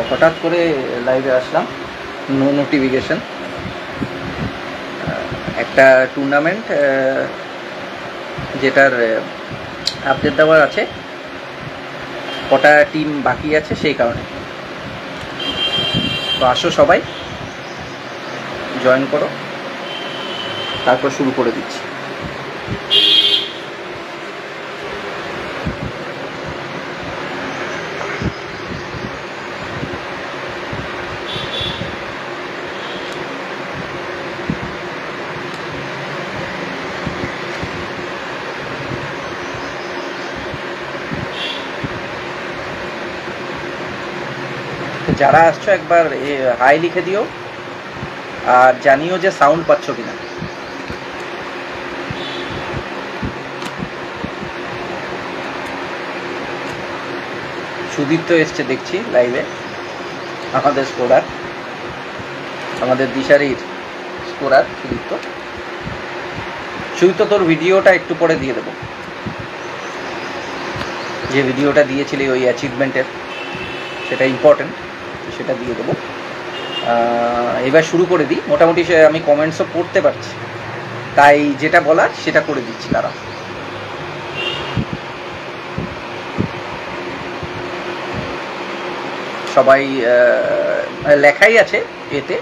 হঠাৎ করে লাইভে আসলাম, নো নোটিফিকেশন। একটা টুর্নামেন্ট যেটার আপডেট দেওয়ার আছে, কটা টিম বাকি আছে সেই কারণে। তো আসো সবাই জয়েন করো, তারপর শুরু করে দিচ্ছি। যারা আসছো একবার হাই লিখে দিও, আর জানিও যে সাউন্ড পাচ্ছ কিনা। সুদীপ্ত এসছে দেখছি লাইভে, আমাদের স্কোরার, আমাদের দিশারির স্কোরার সুদীপ্ত। সুদীপ্ত, তোর ভিডিওটা একটু পরে দিয়ে দেবো, যে ভিডিওটা দিয়েছিলি ওই অ্যাচিভমেন্টের, সেটা ইম্পর্টেন্ট, সেটা দিয়ে দেবো। এবার শুরু করে দিই। মোটামুটি আমি কমেন্টসও পড়তে পারছি, তাই যেটা বলার সেটা করে দিচ্ছি। তারা সবাই লেখাই আছে এতে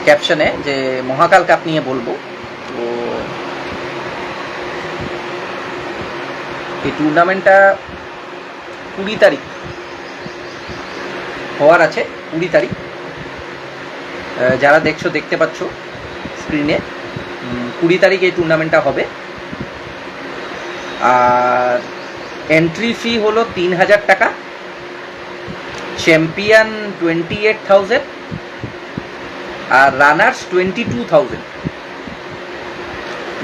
ক্যাপশনে যে মহাকাল কাপ নিয়ে বলবো। তো এই টুর্নামেন্টটা 20 তারিখ হওয়ার আছে, 20 তারিখ। যারা দেখছো দেখতে পাচ্ছ স্ক্রিনে, 20 তারিখ এই টুর্নামেন্টটা হবে। আর এন্ট্রি ফি হলো 3000 টাকা, চ্যাম্পিয়ন 28,000 আর রানার্স 22,000।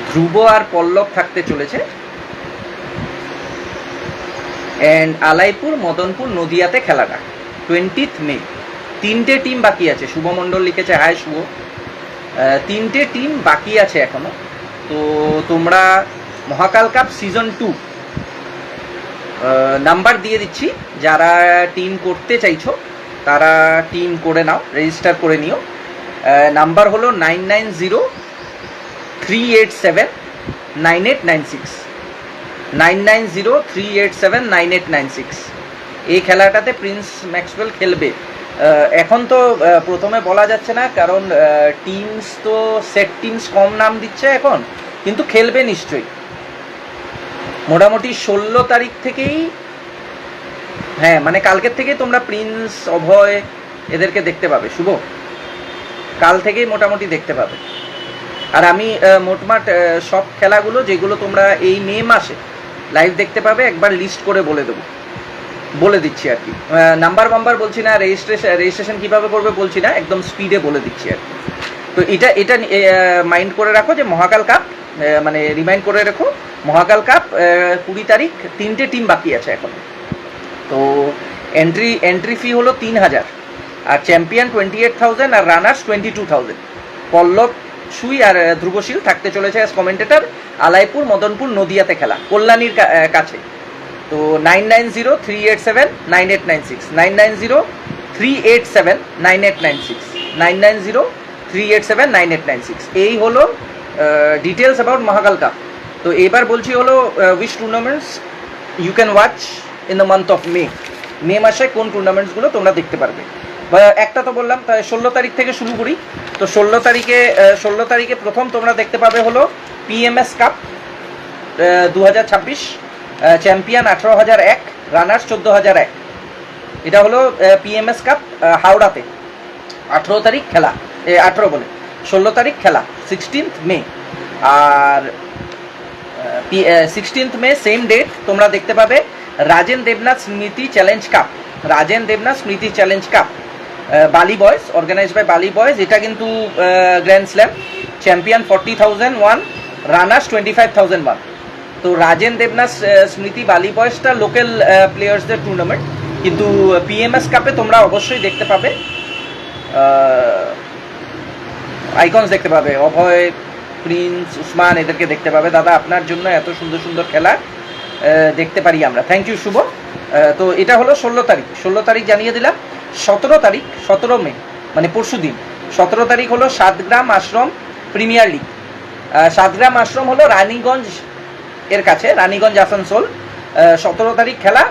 ধ্রুব আর পল্লব থাকতে চলেছে। অ্যান্ড আলাইপুর, মদনপুর, নদিয়াতে খেলাটা 20 মে। 3টে টিম বাকি আছে। শুভমণ্ডল লিখেছে হাই শুভ। 3টে টিম বাকি আছে এখনো। তো তোমরা মহাকাল কাপ সিজন 2 নাম্বার দিয়ে দিচ্ছি, যারা টিম করতে চাইছো তারা টিম করে নাও, রেজিস্টার করে নিও। নাম্বার হলো 9903879896, 9903879896। এই খেলাটাতে প্রিন্স ম্যাক্সওয়েল খেলবে। এখন তো প্রথমে বলা যাচ্ছে না, কারণ টিমস তো সেট টিমস কম নাম দিচ্ছে এখন, কিন্তু খেলবে নিশ্চয়ই। মোটামুটি 16 তারিখ থেকেই, হ্যাঁ মানে কালকের থেকেই তোমরা প্রিন্স, অভয় এদেরকে দেখতে পাবে। শুভ, কাল থেকেই মোটামুটি দেখতে পাবে। আর আমি মোটমাট সব খেলাগুলো যেগুলো তোমরা এই মে মাসে লাইভ দেখতে পাবে একবার লিস্ট করে বলে দিচ্ছি আর কি। নাম্বার বলছি না, রেজিস্ট্রেশন কীভাবে করবে বলছি না, একদম স্পিডে বলে দিচ্ছি আর কি। তো এটা মাইন্ড করে রাখো যে মহাকাল কাপ, মানে রিমাইন্ড করে রাখো মহাকাল কাপ 20 তারিখ। 3টে টিম বাকি আছে এখন। তো এন্ট্রি ফি হলো 3000, আর চ্যাম্পিয়ন 28,000 আর রানার্স 22,000। পল্লব সুই আর ধ্রুবশীল থাকতে চলেছে অ্যাজ কমেন্টেটর। আলাইপুর, মদনপুর, নদিয়াতে খেলা, কল্যাণীর কাছে। তো 9903879896, 9903879896, 9903879896। এই হলো ডিটেলস অ্যাবাউট মহাকাল কাপ। তো এবার বলছি হলো which tournaments you can watch in the month of May মাসে কোন টুর্নামেন্টসগুলো তোমরা দেখতে পারবে। একটা তো বললাম, তাই 16 তারিখ থেকে শুরু করি। তো 16 তারিখে প্রথম তোমরা দেখতে পাবে হলো পিএমএস কাপ 2026, চ্যাম্পিয়ন 18,001, রানার্স 14,001। এটা হলো পিএমএস কাপ হাওড়াতে 18 তারিখ খেলা, 16 তারিখ খেলা, 16th মে। আর 16th মে সেম ডেট তোমরা দেখতে পাবে রাজেন দেবনাথ স্মৃতি চ্যালেঞ্জ কাপ, বালি বয়েজ, অর্গানাইজড বাই বালি বয়েজ। এটা কিন্তু গ্র্যান্ড স্ল্যাম। Champion 40,001, runners 25,001। তো রাজেন দেবনাথ স্মৃতি বালি বয়েজটা লোকাল প্লেয়ার্সদের টুর্নামেন্ট, কিন্তু পিএমএস কাপে তোমরা অবশ্যই দেখতে পাবে আইকনস দেখতে পাবে, অভয়, প্রিন্স, উসমান, এদেরকে দেখতে পাবে। দাদা আপনার জন্য এত সুন্দর সুন্দর খেলা দেখতে পারি আমরা। থ্যাংক ইউ শুভ। তো এটা হলো 16 তারিখ, 16 তারিখ জানিয়ে দিলাম। 17 তারিখ, 17 মে মানে পরশু দিন 17 তারিখ হলো সাতগ্রাম আশ্রম প্রিমিয়ার লিগ। সাতগ্রাম আশ্রম হলো রানীগঞ্জ এর কাছে, রানীগঞ্জ আসানসোল। 17 তারিখ খেলা।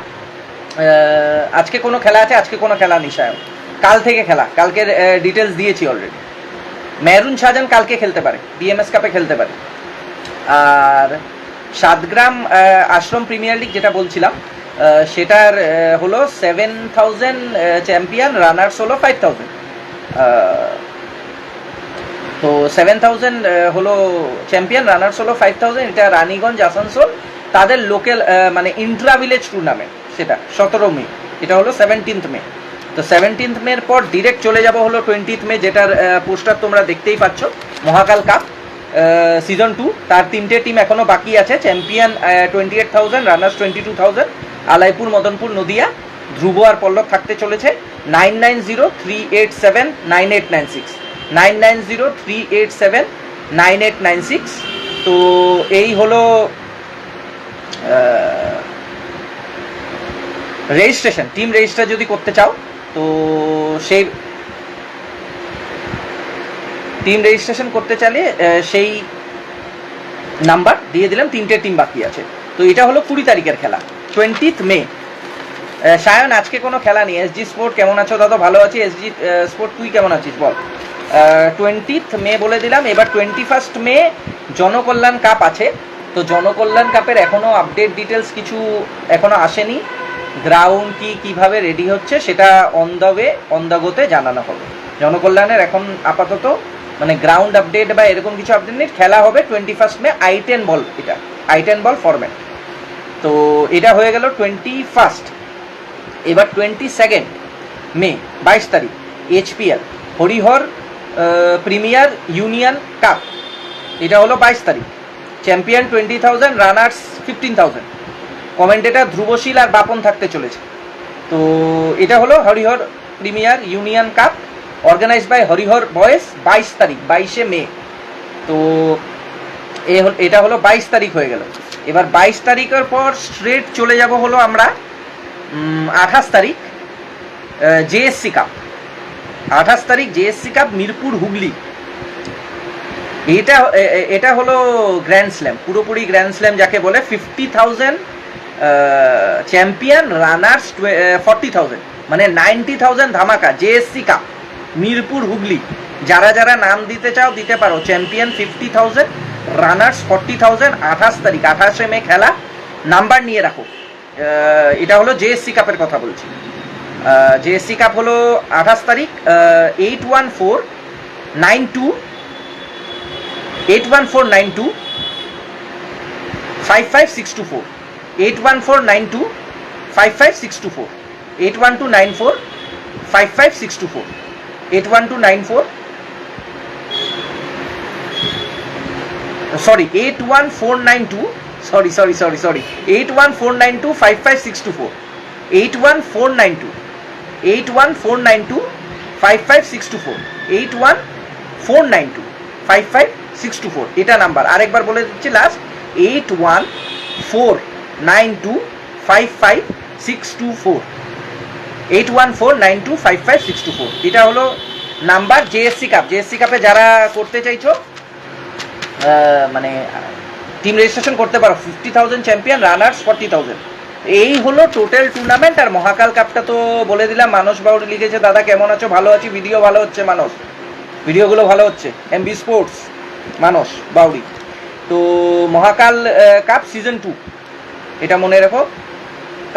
আজকে কোনো খেলা আছে? আজকে কোনো খেলা নেই সায়ন, কাল থেকে খেলা। কালকের ডিটেলস দিয়েছি অলরেডি। মেহরুন শাহজাহান কালকে খেলতে পারে, বিএমএস কাপে খেলতে পারে। আর সাতগ্রাম আশ্রম প্রিমিয়ার লিগ যেটা বলছিলাম, সেটার হলো 7000 চ্যাম্পিয়ন, রানার্স হলো 5000। তো 7000 হলো চ্যাম্পিয়ন, রানার্স হলো 5000। এটা রানীগঞ্জ আসানসোল, তাদের লোকাল মানে ইন্ট্রা ভিলেজ টুর্নামেন্ট, সেটা 17 মে। এটা হলো 17 মে। তো 17 মের পর ডিরেক্ট চলে যাব হলো 20 মে, যেটার পোস্টার তোমরা দেখতেই পাচ্ছ, মহাকাল কাপ সিজন 2। তার 3টে টিম এখনো বাকি আছে। Champion 28,000, runners 22,000। আলাইপুর, মদনপুর, নদিয়া। ধ্রুব আর পল্লব থাকতে চলেছে। 9903879896, 9903879896। তো এই হলো রেজিস্ট্রেশন। টিম রেজিস্টার যদি করতে চাও তো সেই টিম রেজিস্ট্রেশন করতে চাইলে সেই নাম্বার দিয়ে দিলাম। 3টে টিম বাকি আছে। তো এটা হলো 20 তারিখের খেলা, 20 মে। সায়ন আজকে কোনো খেলা নেই। এসজি স্পোর্ট কেমন আছো দাদা? ভালো আছি। এসজি স্পোর্ট তুই কেমন আছিস বল? 20 মে বলে দিলাম। এবার 21 মে জনকল্যাণ কাপ আছে। তো জনকল্যাণ কাপের এখনও আপডেট ডিটেলস কিছু এখনও আসেনি। গ্রাউন্ড কিভাবে রেডি হচ্ছে সেটা on the way, on the গোতে জানানো হবে। জনকল্যাণের এখন আপাতত মানে গ্রাউন্ড আপডেট বা এরকম কিছু আপডেট নেই। খেলা হবে 21 মে, I10 বল, এটা I10 বল ফরম্যাট। তো এটা হয়ে গেল 21। এবার 22 মে 22 তারিখ HPL Harihar premier union cup. এটা হলো 22 তারিখ। Champion 20,000, runners 15,000। কমেন্টেটার ধ্রুবশীল আর বাপন থাকতে চলেছে। তো এটা হলো Harihar premier union cup, organise by Harihar boys. 22 তারিখ, 22 মে। তো এটা হলো 22 তারিখ হয়ে গেল। এবার 22 তারিখের পর স্ট্রেট চলে যাব হলো আমরা 28 তারিখ জেএসসি কাপ। 28 তারিখ জেএসসি কাপ, মিরপুর, হুগলি। এটা হলো গ্র্যান্ড স্ল্যাম, পুরোপুরি গ্র্যান্ড স্ল্যাম যাকে বলে। 50,000 চ্যাম্পিয়ন, রানার্স 40,000, মানে 90,000 ধামাকা। JSC cup, Mirpur, Hooghly. যারা যারা নাম দিতে চাও দিতে পারো। Champion 50,000, runners 40,000। 28 তারিখ, 28 মে খেলা। নাম্বার নিয়ে রাখো। এটা হলো জেএসসি কাপের কথা বলছি। জেএসসি কাপ হলো 28 তারিখ। 81492 55624, 81492 55624, 81294 55624, 81294 সরি 81492 সরি 81492 55624, 81492 5564, 81492 5564। এটা নাম্বার আরেকবার বলে দিচ্ছি, লাস্ট 81492 55624, 81492 55624। এটা হলো নাম্বার জেএসসি কাপ। জেএসসি কাপে যারা করতে চাইছো মানে টিম রেজিস্ট্রেশন করতে পারো। 50,000 চ্যাম্পিয়ন, রানার্স 40,000। এই হলো টোটাল টুর্নামেন্ট। আর মহাকাল কাপটা তো বলে দিলাম। মানস বাউরি লিখেছে, দাদা কেমন আছো? ভালো আছি। ভিডিও ভালো হচ্ছে মানস, ভিডিওগুলো ভালো হচ্ছে। এমবি স্পোর্টস মানস বাউরি। তো মহাকাল কাপ সিজন 2 এটা মনে রেখো।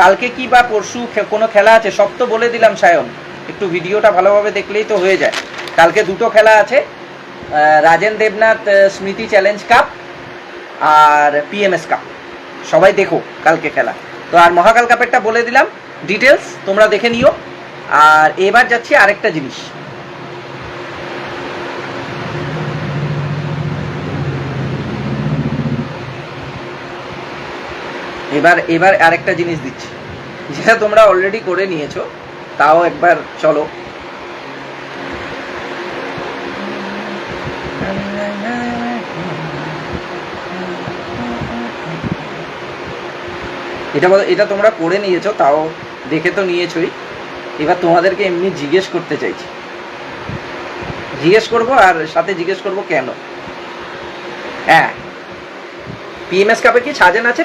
কালকে কি বা পরশু কোনো খেলা আছে সব তো বলে দিলাম সায়ন, একটু ভিডিওটা ভালোভাবে দেখলেই তো হয়ে যায়। কালকে দুটো খেলা আছে, রাজেন দেবনাথ স্মৃতি চ্যালেঞ্জ কাপ আর পিএমএস কাপ। সবাই দেখো কালকে খেলা। তো আর মহাকাল কাপেরটা বলে দিলাম, ডিটেলস তোমরা দেখে নিও। আর এবার যাচ্ছি আরেকটা জিনিস। এবার আরেকটা জিনিস দিচ্ছি, যেটা তোমরা অলরেডি করে নিয়েছো, তাও একবার চলো। এটা তোমরা করে নিয়েছো, তাও দেখে তো নিয়েছোই। এবার তোমাদেরকে এমনি জিজ্ঞেস করতে চাইছি, জিজ্ঞেস করবো আর সাথে জিজ্ঞেস করবো কেন। হ্যাঁ, পিএমএস কাপে কি সাজেন আছে?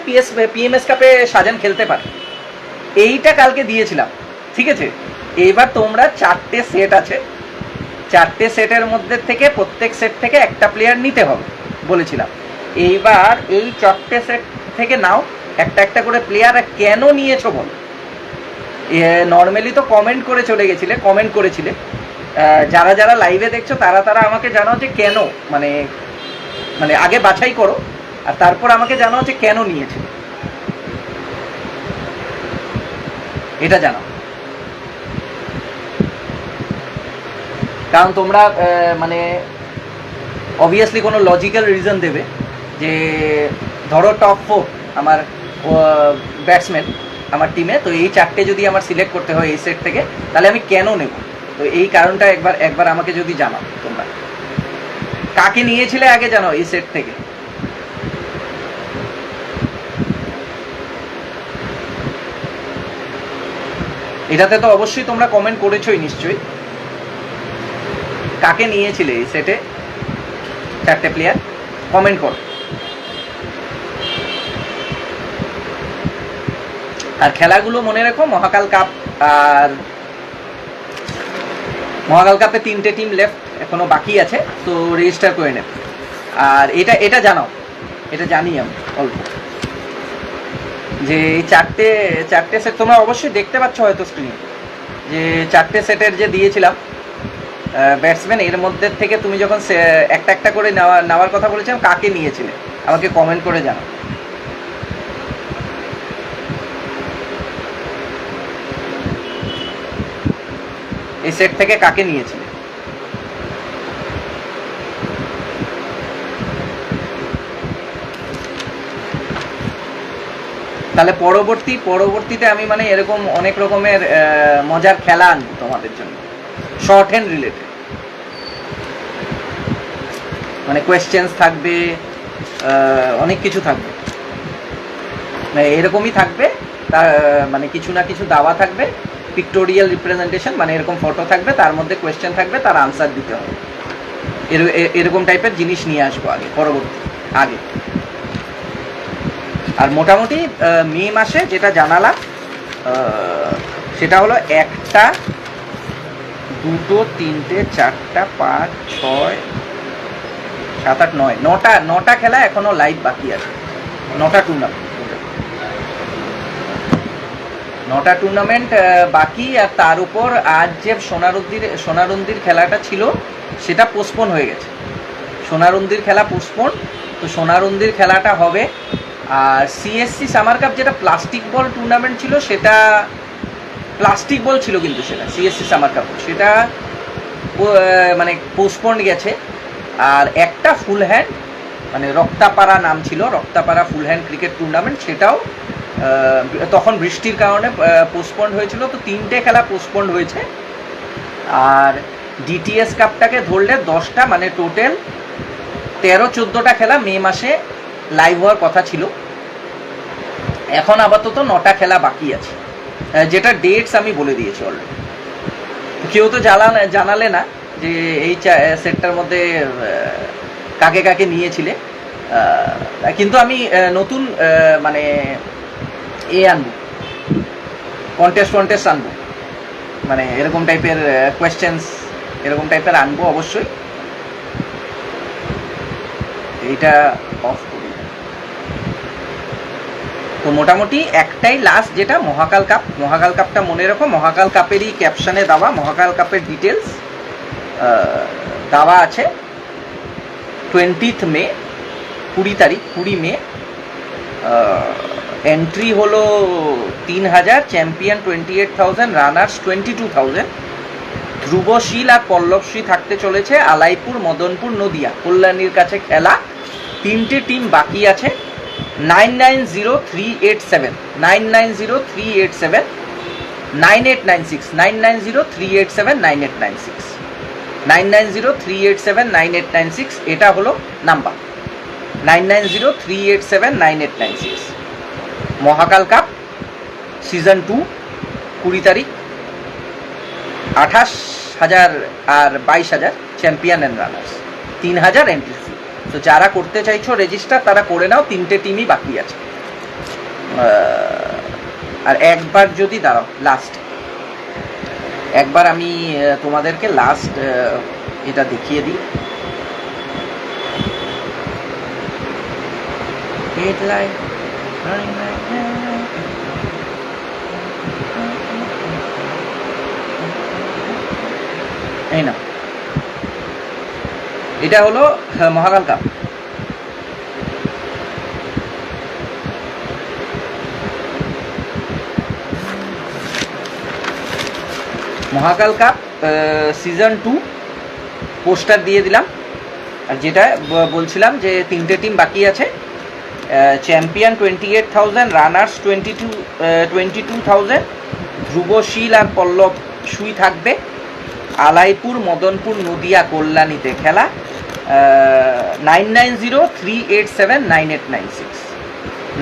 পিএমএস কাপে সাজেন খেলতে পারে, এইটা কালকে দিয়েছিলাম, ঠিক আছে। এইবার তোমরা 4টে সেট আছে, 4টে সেটের মধ্যে থেকে প্রত্যেক সেট থেকে একটা প্লেয়ার নিতে হবে বলেছিলাম। এইবার এই 4টে সেট থেকে নাও একটা একটা করে প্লেয়ার। কেন নিয়েছো বল? নর্মালি তো কমেন্ট করে চলে গেছিলে, কমেন্ট করেছিলে। যারা যারা লাইভে দেখছো তারা তারা আমাকে জানাও যে কেন, মানে মানে আগে বাছাই করো আর তারপর আমাকে জানাও যে কেন নিয়েছে, এটা জানাও। কারণ তোমরা মানে অবভিয়াসলি কোনো লজিক্যাল রিজন দেবে যে ধরো টপ 4 আমার ব্যাটসম্যান আমার টিমে, তো এই 4টে যদি আমার সিলেক্ট করতে হয় এই সেট থেকে, তাহলে আমি কেন নেব? তো এই কারণটা একবার আমাকে যদি জানাও। তোমরা কাকে নিয়েছিলে আগে জানাও এই সেট থেকে। এটাতে তো অবশ্যই তোমরা কমেন্ট করেছোই নিশ্চয়ই। কাকে নিয়েছিলে এই সেটে 4টে প্লেয়ার? কমেন্ট করো। আর খেলাগুলো মনে রেখো, মহাকাল কাপ আর মহাকাল কাপে 3টে টিম লেফট এখনো বাকি আছে, তো রেজিস্টার করে নেবে। আর এটা জানাও, এটা জানি আমি অল্প, যে এই 4টে সেট তোমরা অবশ্যই দেখতে পাচ্ছ হয়তো স্ক্রিনে, যে 4টে সেটের যে দিয়েছিলাম ব্যাটসম্যান, এর মধ্যে থেকে তুমি যখন একটা একটা করে নেওয়ার কথা বলেছিলাম, কাকে নিয়েছিলে আমাকে কমেন্ট করে জানাও। এই সেট থেকে কাকে নিয়েছিলে? তাহলে পরবর্তীতে আমি মানে এরকম অনেক রকমের মজার খেলা আনবো তোমাদের জন্য, শর্ট হ্যান্ড রিলেটেড। মানে কোয়েশ্চেন্স থাকবে, অনেক কিছু থাকবে, মানে এরকমই থাকবে। তার মানে কিছু না কিছু দাওয়া থাকবে, পিক্টোরিয়াল রিপ্রেজেন্টেশন, মানে এরকম ফটো থাকবে, তার মধ্যে কোয়েশ্চেন থাকবে, তার আনসার দিতে হবে। এরকম টাইপের জিনিস নিয়ে আসবো আগে। আর মোটামুটি মে মাসে যেটা জানালাম সেটা হলো 1টা 2টো 3টে 4টা 5 6 7 8 9 9টা খেলা এখনো লাইভ বাকি আছে। 9টা টুর্নামেন্ট বাকি। আর তার উপর আজ যে সোনারুন্দির খেলাটা ছিল সেটা পোস্টপোন হয়ে গেছে। সোনারুন্দির খেলা পোস্টপোন, তো সোনারুন্দির খেলাটা হবে। আর সিএসসি সামার কাপ যেটা প্লাস্টিক বল টুর্নামেন্ট ছিল, সেটা প্লাস্টিক বল ছিল, কিন্তু সেটা সিএসসি সামার কাপ সেটা মানে পোস্টপোন গেছে। আর একটা ফুল হ্যান্ড, মানে রক্তাপাড়া নাম ছিল, রক্তাপাড়া ফুল হ্যান্ড ক্রিকেট টুর্নামেন্ট, সেটাও তখন বৃষ্টির কারণে পোস্টপন্ড হয়েছিল। তো 3টে খেলা পোস্টপন্ড হয়েছে। আর ডিটিএস কাপটাকে ধরলে 10টা, মানে টোটাল 13-14টা খেলা মে মাসে লাইভ হওয়ার কথা ছিল। এখন আপাতত 9টা খেলা বাকি আছে, যেটা ডেটস আমি বলে দিয়েছি অলরেডি। কেউ তো জানালে না যে এই সেটটার মধ্যে কাকে কাকে নিয়েছিলে, কিন্তু আমি নতুন মানে আনবো, কন্টেস্ট আনবো, মানে এরকম টাইপের কোয়েশ্চেন্স এরকম টাইপের আনবো অবশ্যই। এইটা অফ করি। তো মোটামুটি একটাই লাস্ট, যেটা মহাকাল কাপটা মনে রাখো। মহাকাল কাপেরই ক্যাপশনে দেওয়া, মহাকাল কাপের ডিটেলস দেওয়া আছে। 20 মে, 20 মে। এন্ট্রি হলো 3000, চ্যাম্পিয়ন 28,000, রানার্স 22,000। ধ্রুবশীল আর পল্লবশ্রী থাকতে চলেছে আলাইপুর, মদনপুর, নদিয়া, কল্যাণীর কাছে খেলা। 3টে টিম বাকি আছে। 990387 990387 9896 990387 9896 990387 9896 এটা হলো নাম্বার। 990387 9896 মহাকাল কাপ সিজন 2 20 তারিখ, 28,000 আর 22,000 champion and runners, 3,000 entry fee. তো যারা করতে চাইছো রেজিস্টার তারা করে নাও, 3টে টিমই বাকি আছে। আর একবার যদি দাঁড়াও, লাস্ট একবার আমি তোমাদেরকে লাস্ট এটা দেখিয়ে দিই। হেডলাইন এই না, এটা হলো মহাকাল কাপ। মহাকাল কাপ সিজন 2 পোস্টার দিয়ে দিলাম। আর যেটা বলছিলাম যে 3টে টিম বাকি আছে, চ্যাম্পিয়ন 28,000, রানার্স 22,000, ধ্রুবশীল আর পল্লব সুই থাকবে। আলাইপুর, মদনপুর, নদিয়া, কল্যাণীতে খেলা। 9903879896,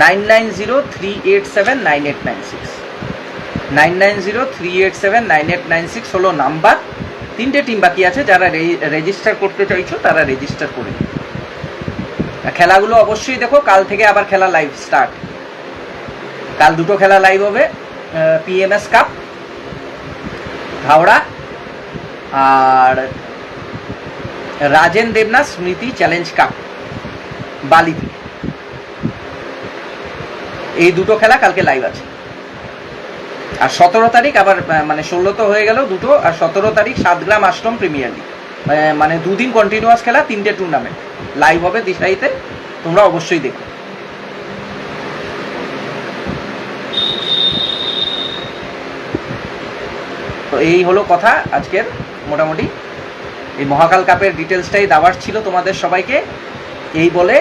9903879896, 9903879896 হলো নাম্বার। 3টে টিম বাকি আছে, যারা রেজিস্টার করতে চাইছো তারা রেজিস্টার করে দিও। খেলাগুলো অবশ্যই দেখো, কাল থেকে আবার খেলা লাইভ স্টার্ট। কাল 2টো খেলা লাইভ হবে, পিএমএস কাপ হাওড়া আর রাজেন দেবনাথ স্মৃতি চ্যালেঞ্জ কাপ বালিতে। এই 2টো খেলা কালকে লাইভ আছে। আর 17 তারিখ আবার, মানে 16 তো হয়ে গেল 2টো, আর 17 তারিখ 7 গ্রাম আশ্রম প্রিমিয়ার লিগ, মানে 2 দিন কন্টিনিউয়াস খেলা, 3টে টুর্নামেন্ট লাইভ হবে দিশাইতে, তোমরা অবশ্যই দেখো। তো এই হলো কথা আজকের, মোটামুটি এই মহাকাল কাপের ডিটেলসটাই দেওয়ার ছিল তোমাদের সবাইকে। এই বলে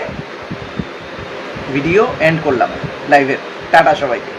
ভিডিও এন্ড করলাম লাইভের। টাটা সবাইকে।